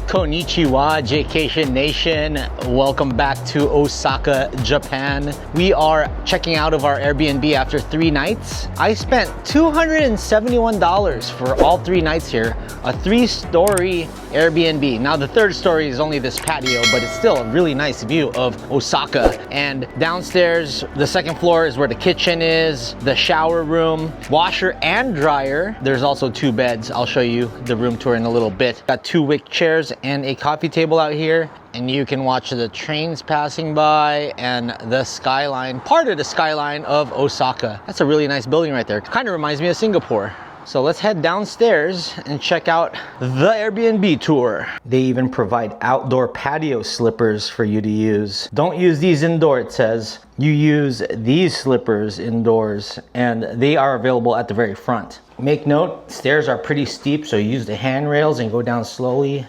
Konnichiwa, Jaycation Nation. Welcome back to Osaka, Japan. We are checking out of our Airbnb after 3 nights. I spent $271 for all 3 nights here. A 3-story Airbnb. Now the 3rd story is only this patio, but it's still a really nice view of Osaka. And downstairs, the 2nd floor is where the kitchen is, the shower room, washer and dryer. There's also 2 beds. I'll show you the room tour in a little bit. Got 2 wick chairs and a coffee table out here, and you can watch the trains passing by and the skyline, part of the skyline of Osaka. That's a really nice building right there. Kind of reminds me of Singapore. So let's head downstairs and check out the Airbnb tour. They even provide outdoor patio slippers for you to use. Don't use these indoor, it says. You use these slippers indoors, and they are available at the very front. Make note, stairs are pretty steep, so use the handrails and go down slowly.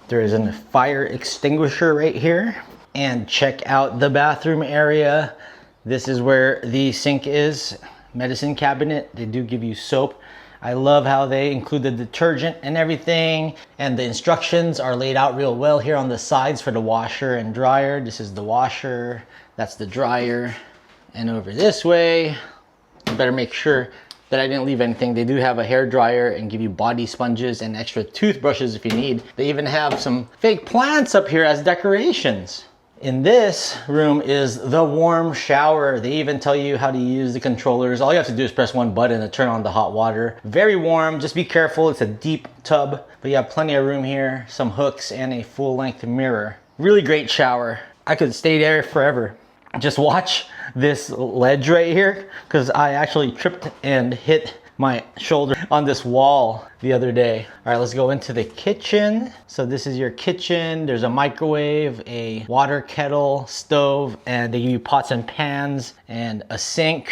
There is a fire extinguisher right here. And check out the bathroom area. This is where the sink is, medicine cabinet. They do give you soap. I love how they include the detergent and everything, and the instructions are laid out real well here on the sides for the washer and dryer. This is the washer, that's the dryer, and over this way, you better make sure that I didn't leave anything. They do have a hair dryer and give you body sponges and extra toothbrushes if you need. They even have some fake plants up here as decorations. In this room is the warm shower. They even tell you how to use the controllers. All you have to do is press 1 button to turn on the hot water. Very warm, just be careful. It's a deep tub, but you have plenty of room here, some hooks, and a full-length mirror. Really great shower. I could stay there forever. Just watch this ledge right here, because I actually tripped and hit my shoulder on this wall the other day. All right, let's go into the kitchen. So this is your kitchen. There's a microwave, a water kettle, stove, and they give you pots and pans and a sink.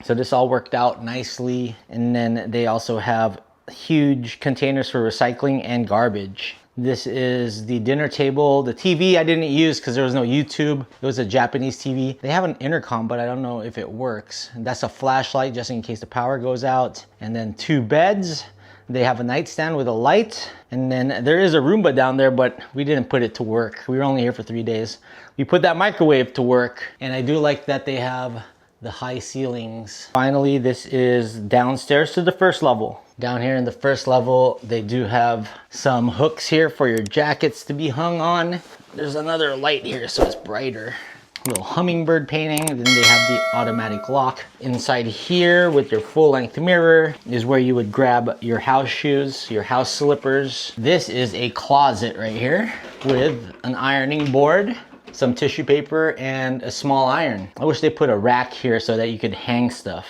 So this all worked out nicely. And then they also have huge containers for recycling and garbage. This is the dinner table. The TV I didn't use because there was no YouTube. It was a Japanese TV. They have an intercom, but I don't know if it works. And that's a flashlight just in case the power goes out. And then 2 beds. They have a nightstand with a light. And then there is a Roomba down there, but we didn't put it to work. We were only here for 3 days. We put that microwave to work. And I do like that they have the high ceilings. Finally, this is downstairs to the 1st level. Down here in the 1st level, they do have some hooks here for your jackets to be hung on. There's another light here, so it's brighter. Little hummingbird painting. Then they have the automatic lock. Inside here with your full-length mirror is where you would grab your house shoes, your house slippers. This is a closet right here with an ironing board, some tissue paper, and a small iron. I wish they put a rack here so that you could hang stuff.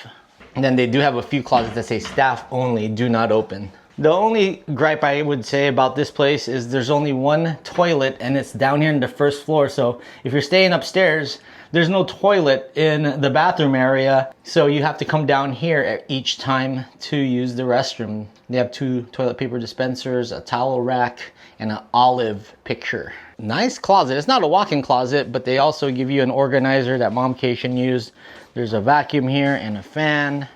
And then they do have a few closets that say staff only, do not open. The only gripe I would say about this place is there's only 1 toilet, and it's down here in the 1st floor. So if you're staying upstairs, there's no toilet in the bathroom area. So you have to come down here each time to use the restroom. They have 2 toilet paper dispensers, a towel rack, and an olive picture. Nice closet. It's not a walk-in closet, but they also give you an organizer that Momcation used. There's a vacuum here and a fan.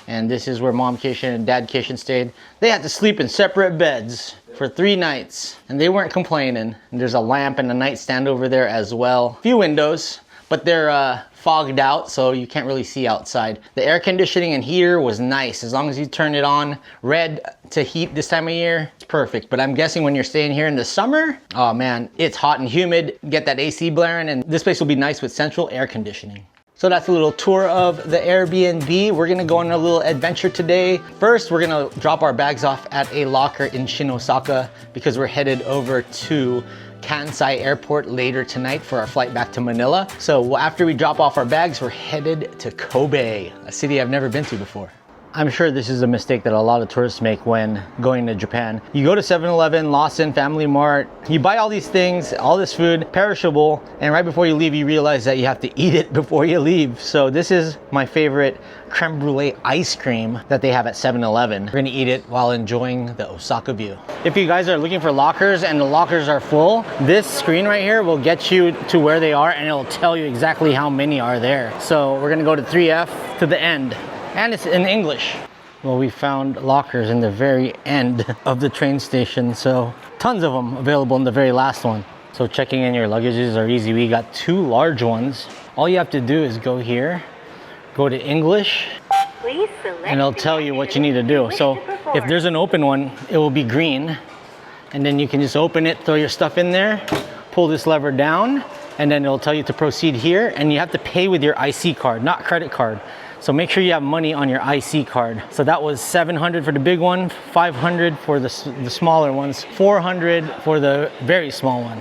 And this is where Momcation and Dadcation stayed. They had to sleep in separate beds for 3 nights, and they weren't complaining. And there's a lamp and a nightstand over there as well. Few windows, but they're fogged out, so you can't really see outside. The air conditioning and heater was nice. As long as you turn it on red to heat this time of year, it's perfect. But I'm guessing when you're staying here in the summer, oh man, it's hot and humid. Get that AC blaring, and this place will be nice with central air conditioning. So that's a little tour of the Airbnb. We're gonna go on a little adventure today. First, we're gonna drop our bags off at a locker in Osaka because we're headed over to Kansai Airport later tonight for our flight back to Manila. So after we drop off our bags, we're headed to Kobe, a city I've never been to before. I'm sure this is a mistake that a lot of tourists make when going to Japan. You go to 7-Eleven, Lawson, Family Mart, you buy all these things, all this food, perishable, and right before you leave, you realize that you have to eat it before you leave. So this is my favorite creme brulee ice cream that they have at 7-Eleven. We're gonna eat it while enjoying the Osaka view. If you guys are looking for lockers and the lockers are full, this screen right here will get you to where they are, and it'll tell you exactly how many are there. So we're gonna go to 3F to the end. And it's in English. Well, we found lockers in the very end of the train station, so tons of them available in the very last one. So checking in your luggages are easy. We got 2 large ones. All you have to do is go here, go to English, and it'll tell you what you need to do. So if there's an open one, it will be green, and then you can just open it, throw your stuff in there, pull this lever down, and then it'll tell you to proceed here, and you have to pay with your IC card, not credit card. So make sure you have money on your IC card. So that was $700 for the big one, $500 for the smaller ones, $400 for the very small one.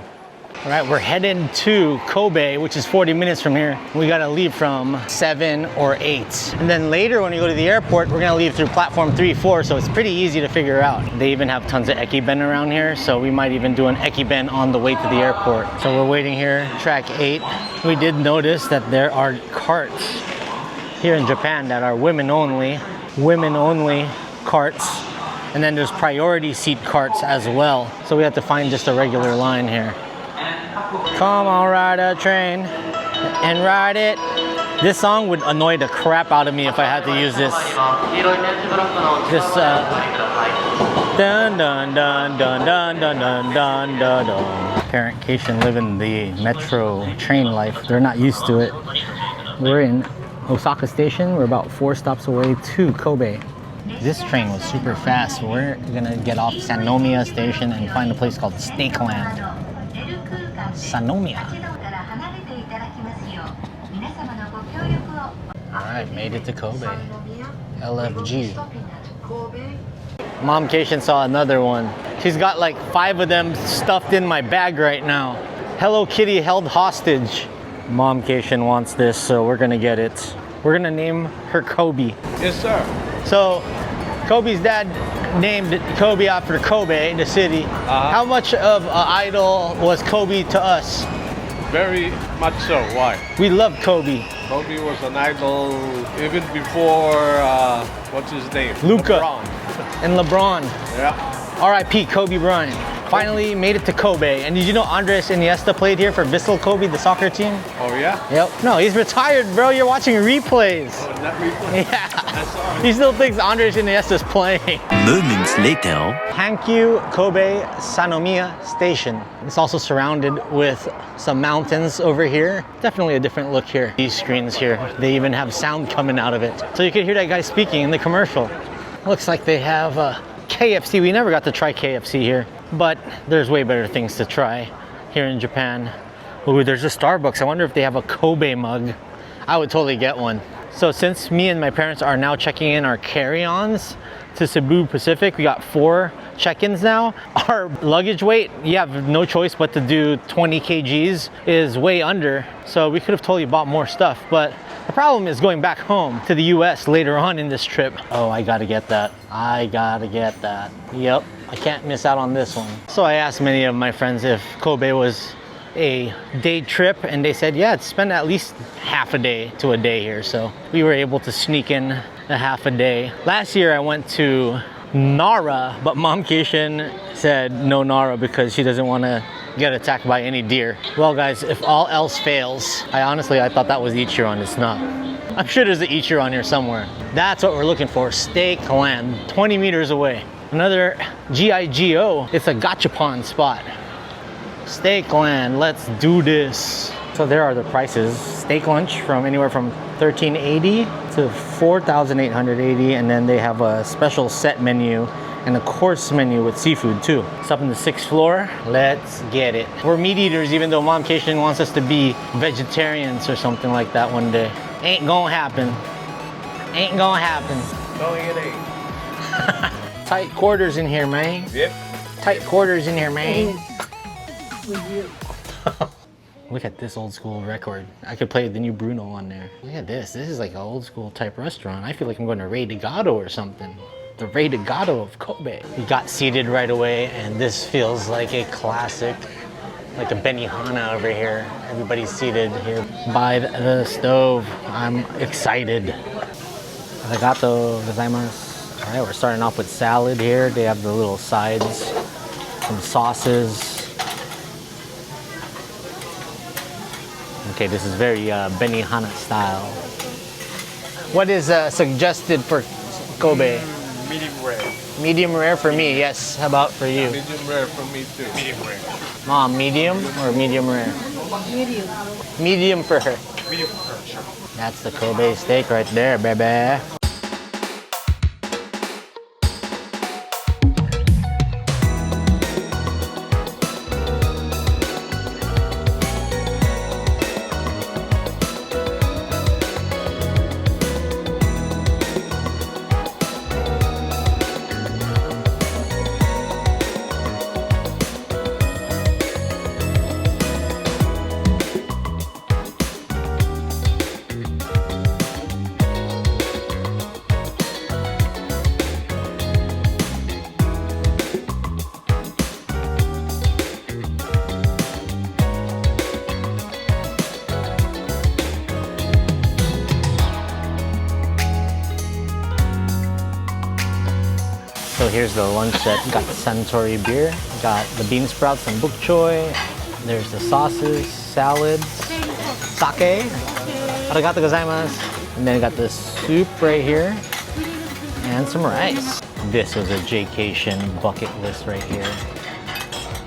All right, we're heading to Kobe, which is 40 minutes from here. We gotta leave from 7 or 8. And then later when we go to the airport, we're gonna leave through platform 3, 4, so it's pretty easy to figure out. They even have tons of ekiben around here, so we might even do an ekiben on the way to the airport. So we're waiting here, track 8. We did notice that there are carts here in Japan that are women only carts. And then there's priority seat carts as well. So we have to find just a regular line here. Come on, ride a train and ride it. This song would annoy the crap out of me if I had to use this. Dun dun dun dun dun dun dun dun dun dun. Parent-cation living the metro train life. They're not used to it. We're in Osaka Station. We're about 4 stops away to Kobe. This train was super fast. We're gonna get off Sanomiya Station and find a place called Steakland. Sanomiya. Alright, made it to Kobe. LFG. Mom-cation saw another one. She's got like 5 of them stuffed in my bag right now. Hello Kitty held hostage. Mom-cation wants this, so we're gonna get it. We're gonna name her Kobe. Yes, sir. So, Kobe's dad named Kobe after Kobe, the city. How much of an idol was Kobe to us? Very much so. Why? We love Kobe. Kobe was an idol even before, what's his name? Luka. LeBron. And LeBron. Yeah. R.I.P. Kobe Bryant. Finally made it to Kobe. And did you know Andres Iniesta played here for Vissel Kobe, the soccer team? Oh, yeah? Yep. No, he's retired, bro. You're watching replays. Oh, is that replay? Yeah. I saw it. He still thinks Andres Iniesta's playing. Moments later. Hankyu Kobe Sanomiya Station. It's also surrounded with some mountains over here. Definitely a different look here. These screens here, they even have sound coming out of it. So you can hear that guy speaking in the commercial. Looks like they have KFC. We never got to try KFC here, but there's way better things to try here in Japan. Ooh, there's a Starbucks. I wonder if they have a Kobe mug. I would totally get one. So since me and my parents are now checking in our carry-ons to Cebu Pacific, we got 4 check-ins now. Our luggage weight, you have no choice but to do 20 kgs, is way under. So we could have totally bought more stuff, but the problem is going back home to the US later on in this trip. Oh, I gotta get that. I gotta get that. Yep, I can't miss out on this one. So I asked many of my friends if Kobe was a day trip, and they said, yeah, it's spend at least half a day to a day here. So we were able to sneak in a half a day. Last year I went to Nara, but Mom-cation said no Nara because she doesn't want to get attacked by any deer. Well guys, if all else fails, I thought that was Ichiran. It's not. I'm sure there's an Ichiran here somewhere. That's what we're looking for. Steakland, 20 meters away. Another GIGO. It's a gachapon spot. Steakland, let's do this. So there are the prices. Steak lunch from anywhere from $13.80 to $4,880, and then they have a special set menu and a course menu with seafood too. It's up in the 6th floor. Let's get it. We're meat eaters, even though Mom-cation wants us to be vegetarians or something like that one day. Ain't gonna happen. Ain't gonna happen. Going it ain't. Tight quarters in here, man. Yep. Tight quarters in here, man. Look at this old school record. I could play the new Bruno on there. Look at this. This is like an old school type restaurant. I feel like I'm going to Rei de Gado or something. The Rei de Gado of Kobe. We got seated right away, and this feels like a classic, like a Benihana over here. Everybody's seated here by the stove. I'm excited. Arigato gozaimasu. All right, we're starting off with salad here. They have the little sides, some sauces. Okay, this is very Benihana style. What is suggested for Kobe? Medium rare. Medium rare for me, yes. How about for you? Medium rare for me too. Medium rare. Mom, medium or medium rare? Medium. Medium for her. Medium rare, sure. That's the Kobe steak right there, baby. So here's the lunch set. Got the Suntory beer, got the bean sprouts and bok choy. There's the sauces, salads, sake, arigato gozaimasu. And then got the soup right here and some rice. This was a Jaycation bucket list right here.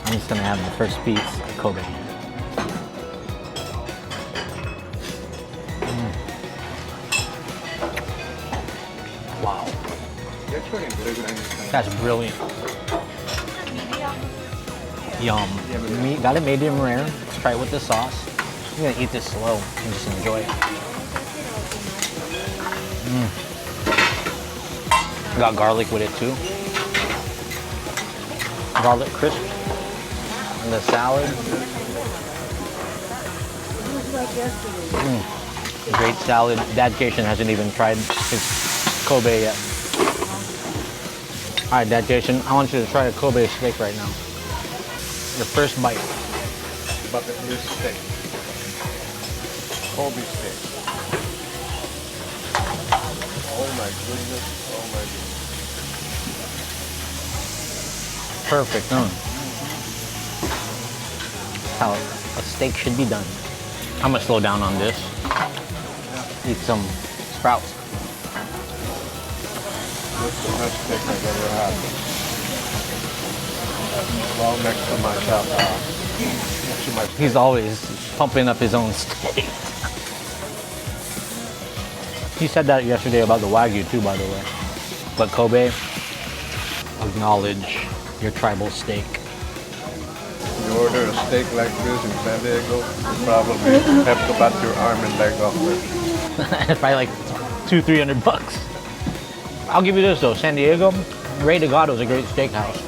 I'm just gonna have the first piece, Kobe. Wow. That's brilliant. Yum. Got it medium rare. Let's try it with the sauce. I'm gonna eat this slow and just enjoy it. Got garlic with it too. Garlic crisp. And the salad. Great salad. Jaycation hasn't even tried his Kobe yet. Alright, Jaycation, I want you to try a Kobe steak right now. Your first bite. Bucket list steak. Kobe steak. Oh my goodness. Oh my goodness. Perfect, huh? That's how a steak should be done. I'm gonna slow down on this. Eat some sprouts. That's the best steak I've ever had. Well, next to my shop. Next to my He's always pumping up his own steak. He said that yesterday about the Wagyu too, by the way. But Kobe, acknowledge your tribal steak. You order a steak like this in San Diego, you probably have to cut your arm and leg off with. It's probably like $200-300. I'll give you this though, San Diego, Rey de Gato's a great steakhouse.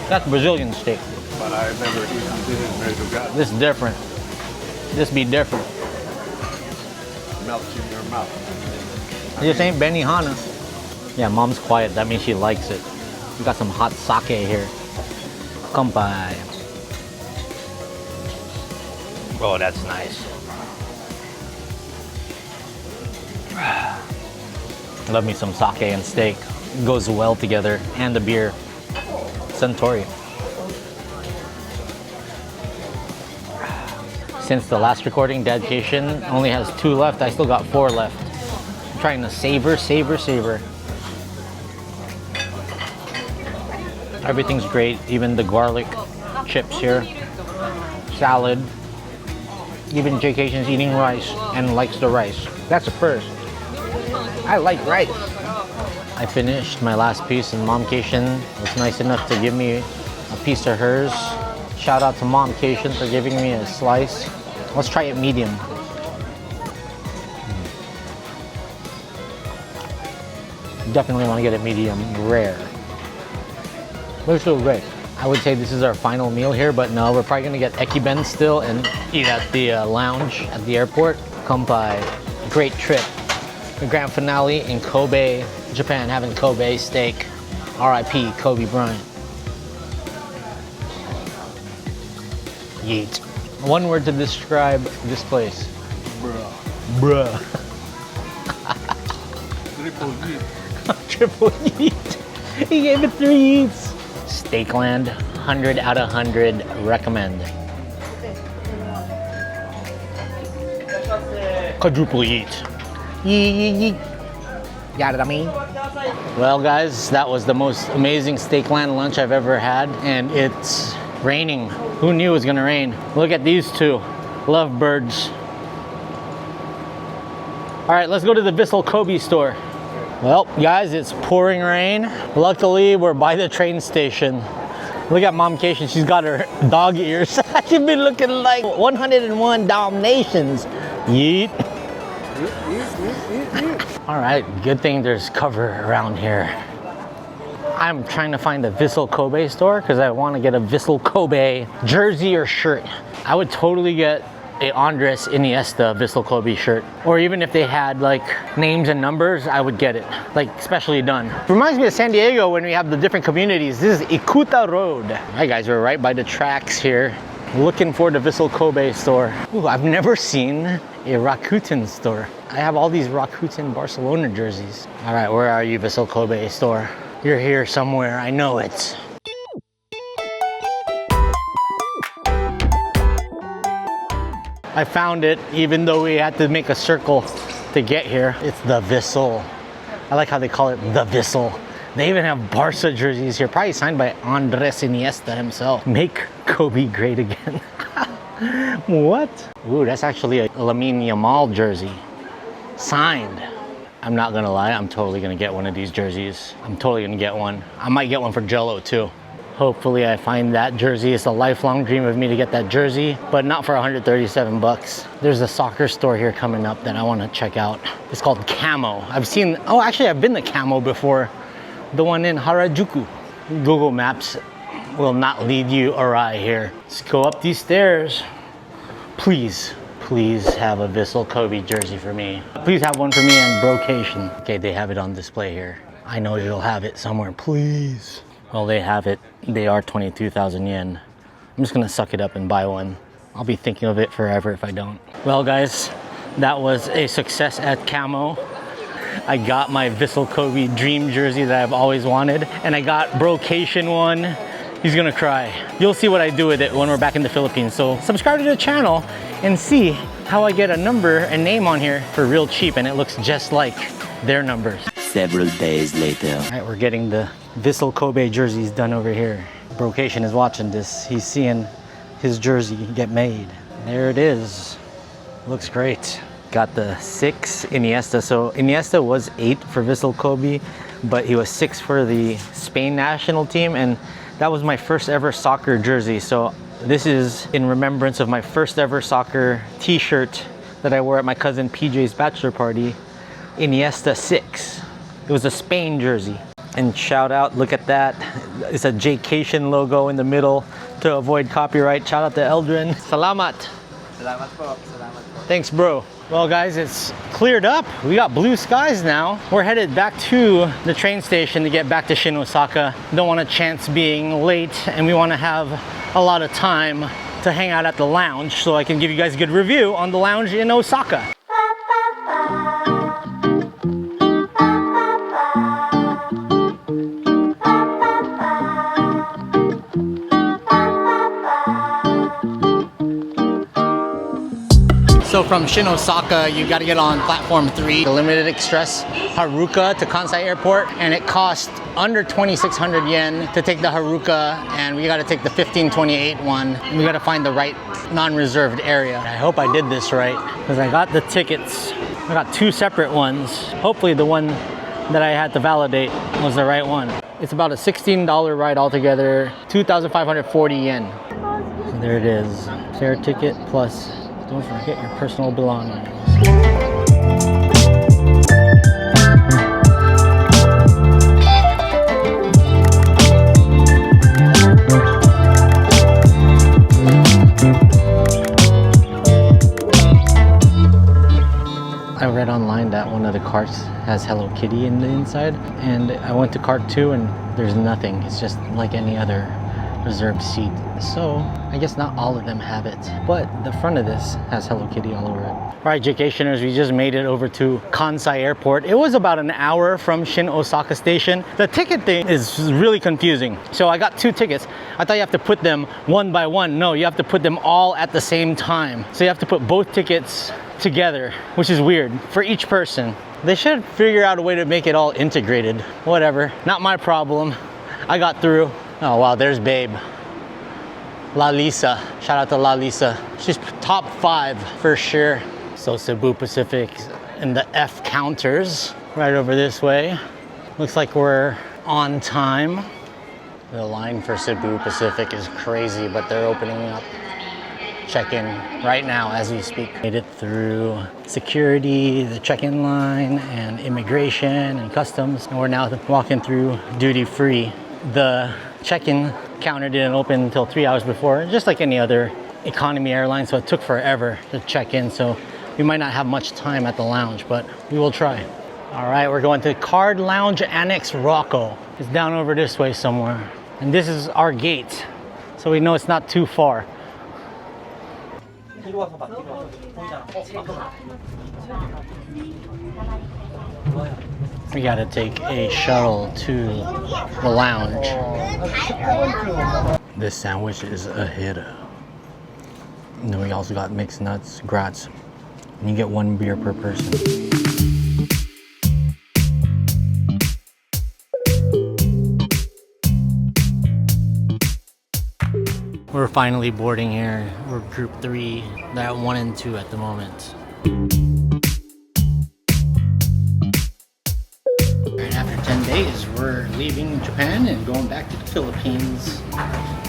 That's Brazilian steak. But I've never eaten this in Rey de Gato. This is different. This be different. Melts in your mouth. This ain't Benihana. Yeah, mom's quiet. That means she likes it. We got some hot sake here. Kampai. Oh, that's nice. Love me some sake and steak. It goes well together. And the beer. Suntory. Since the last recording, Jaycation only has 2 left. I still got 4 left. I'm trying to savor. Everything's great. Even the garlic chips here. Salad. Even Jaycation's eating rice and likes the rice. That's a first. I like rice. I finished my last piece and Momcation was nice enough to give me a piece of hers. Shout out to Momcation for giving me a slice. Let's try it medium. Definitely want to get it medium rare. But it's still great. I would say this is our final meal here, but no, we're probably gonna get Ekiben still and eat at the lounge at the airport. Kampai. Great trip. The grand finale in Kobe, Japan, having Kobe steak. R.I.P. Kobe Bryant. Yeet. One word to describe this place. Bruh. Triple yeet. Triple yeet. He gave it 3 yeets. Steakland, 100 out of 100, recommend. Quadruple yeet. Yeet. Got it, I mean? Well guys, that was the most amazing Steakland lunch I've ever had, and it's raining. Who knew it was gonna rain? Look at these two lovebirds. All right, let's go to the Vissel Kobe store. Well, guys, it's pouring rain. Luckily, we're by the train station. Look at Momcation, she's got her dog ears. She's been looking like 101 Dalmatians. Yeet. All right, good thing there's cover around here. I'm trying to find a Vissel Kobe store because I want to get a Vissel Kobe jersey or shirt. I would totally get a Andres Iniesta Vissel Kobe shirt, or even if they had like names and numbers, I would get it, like specially done. Reminds me of San Diego when we have the different communities. This is Ikuta Road. All right guys, we're right by the tracks here, looking for the Vissel Kobe store. Ooh, I've never seen a Rakuten store. I have all these Rakuten Barcelona jerseys. All right, where are you, Vissel Kobe store? You're here somewhere, I know it. I found it, even though we had to make a circle to get here. It's the Vissel. I like how they call it the Vissel. They even have Barca jerseys here, probably signed by Andres Iniesta himself. Make Kobe great again. What? Ooh, that's actually a Lamine Yamal jersey. Signed. I'm not gonna lie, I'm totally gonna get one of these jerseys. I'm totally gonna get one. I might get one for Jello too. Hopefully I find that jersey. It's a lifelong dream of me to get that jersey, but not for 137 bucks. There's a soccer store here coming up that I want to check out. It's called Camo. I've seen, oh actually I've been to Camo before. The one in Harajuku. Google Maps will not lead you awry here. Let's go up these stairs. Please have a Vissel Kobe jersey for me. Please have one for me and Brocation. Okay, they have it on display here. I know you'll have it somewhere, please. Well, they have it. They are 22,000 yen. I'm just gonna suck it up and buy one. I'll be thinking of it forever if I don't. Well guys, that was a success at Camo. I got my Vissel Kobe dream jersey that I've always wanted, and I got Brocation one. He's gonna cry. You'll see what I do with it when we're back in the Philippines. So subscribe to the channel and see how I get a number and name on here for real cheap, and it looks just like their numbers. Several days later. All right, we're getting the Vissel Kobe jerseys done over here. Brocation is watching this. He's seeing his jersey get made. There it is. Looks great. Got the 6 Iniesta. So Iniesta was 8 for Vissel Kobe, but he was 6 for the Spain national team, and that was my first ever soccer jersey. So this is in remembrance of my first ever soccer t-shirt that I wore at my cousin PJ's bachelor party. Iniesta 6. It was a Spain jersey. And shout out, look at that. It's a Jaycation logo in the middle to avoid copyright. Shout out to Eldrin. Salamat. Salamat po. Salamat po. Thanks, bro. Well, guys, it's cleared up. We got blue skies now. We're headed back to the train station to get back to Shin Osaka. Don't want a chance being late, and we want to have a lot of time to hang out at the lounge so I can give you guys a good review on the lounge in Osaka. So from Shin Osaka, you got to get on platform 3, the limited express Haruka to Kansai Airport, and it cost under 2,600 yen to take the Haruka, and we got to take the 1528 one. We got to find the right non-reserved area. I hope I did this right because I got the tickets. I got 2 separate ones. Hopefully the one that I had to validate was the right one. It's about a $16 ride altogether, 2,540 yen. So there it is, fare ticket plus. Don't forget your personal belongings. I read online that one of the carts has Hello Kitty in the inside, and I went to cart 2 and there's nothing. It's just like any other reserved seat. So I guess not all of them have it, but the front of this has Hello Kitty all over it. All right, Jaycationers, we just made it over to Kansai Airport. It was about an hour from Shin Osaka Station. The ticket thing is really confusing. So I got 2 tickets. I thought you have to put them one by one. No, you have to put them all at the same time. So you have to put both tickets together, which is weird for each person. They should figure out a way to make it all integrated. Whatever, not my problem. I got through. Oh wow, there's Babe. La Lisa, shout out to La Lisa. She's top 5 for sure. So Cebu Pacific in the F counters, right over this way. Looks like we're on time. The line for Cebu Pacific is crazy, but they're opening up check-in right now as we speak. Made it through security, the check-in line, and immigration and customs. And we're now walking through duty-free. The check-in counter didn't open until 3 hours before, just like any other economy airline, so it took forever to check in. So we might not have much time at the lounge, but we will try. All right, we're going to Card Lounge Annex Rocco. It's down over this way somewhere. And this is our gate, so we know it's not too far. We gotta take a shuttle to the lounge. This sandwich is a hit. And then we also got mixed nuts, grats. And you get 1 beer per person. We're finally boarding here. We're group 3, that 1 and 2 at the moment. And after 10 days, we're leaving Japan and going back to the Philippines.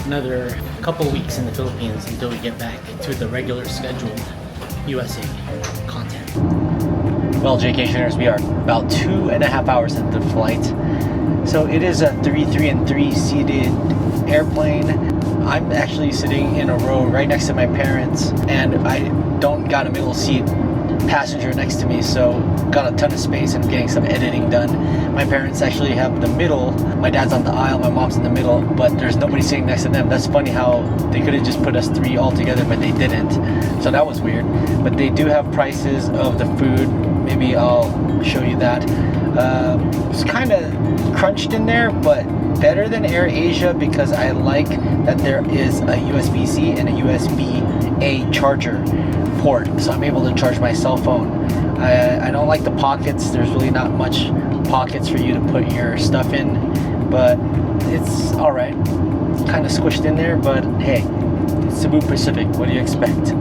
Another couple weeks in the Philippines until we get back to the regular scheduled USA content. Well, Jaycationers, we are about 2.5 hours into the flight. So it is a 3 and 3 seated airplane. I'm actually sitting in a row right next to my parents, and I don't got a middle seat passenger next to me, so got a ton of space and getting some editing done. My parents actually have the middle. My dad's on the aisle, my mom's in the middle, but there's nobody sitting next to them. That's funny how they could have just put us 3 all together, but they didn't. So that was weird. But they do have prices of the food. Maybe I'll show you that. It's kind of crunched in there, but better than Air Asia because I like that there is a USB-C and a USB-A charger port, so I'm able to charge my cell phone. I don't like the pockets. There's really not much pockets for you to put your stuff in, but it's all right. It's kind of squished in there, but hey, it's Cebu Pacific. What do you expect?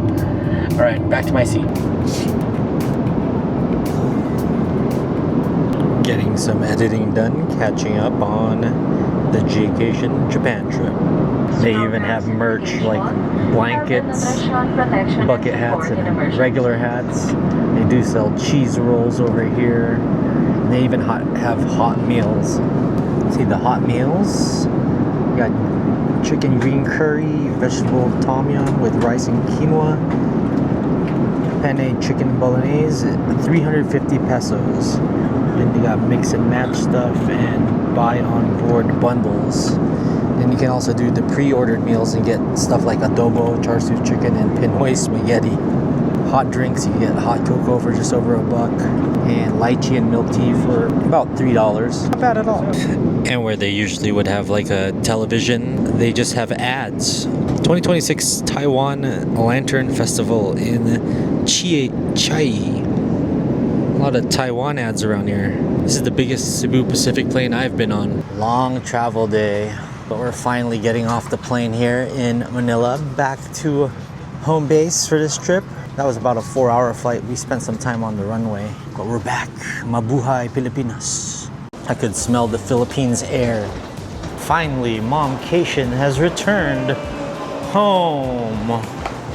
All right, back to my seat. Getting some editing done, catching up on the Jaycation Japan trip. They even have merch like blankets, bucket hats, and regular hats. They do sell cheese rolls over here. They even have hot meals. See the hot meals? We got chicken green curry, vegetable tom yum with rice and quinoa, penne chicken bolognese, 350 pesos. Then you got mix and match stuff and buy on board bundles. Then you can also do the pre-ordered meals and get stuff like adobo, char siu chicken, and Pinoy spaghetti. Hot drinks, you get hot cocoa for just over $1, and lychee and milk tea for about $3. Not bad at all. And where they usually would have like a television, they just have ads. 2026 Taiwan Lantern Festival in Chiai. A lot of Taiwan ads around here. This is the biggest Cebu Pacific plane I've been on. Long travel day, but we're finally getting off the plane here in Manila, back to home base for this trip. That was about a 4-hour flight. We spent some time on the runway, but we're back. Mabuhay Pilipinas. I could smell the Philippines air. Finally, Momcation has returned home.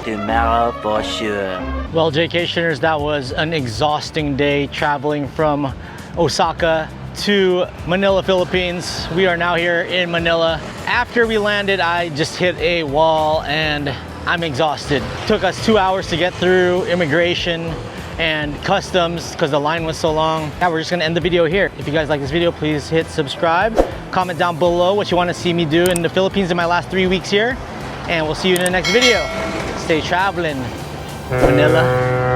Tomorrow for sure. Well, Jaycationers, that was an exhausting day traveling from Osaka to Manila, Philippines. We are now here in Manila. After we landed, I just hit a wall and I'm exhausted. Took us 2 hours to get through immigration and customs because the line was so long. Now we're just gonna end the video here. If you guys like this video, please hit subscribe. Comment down below what you want to see me do in the Philippines in my last 3 weeks here. And we'll see you in the next video. Stay traveling, Manila.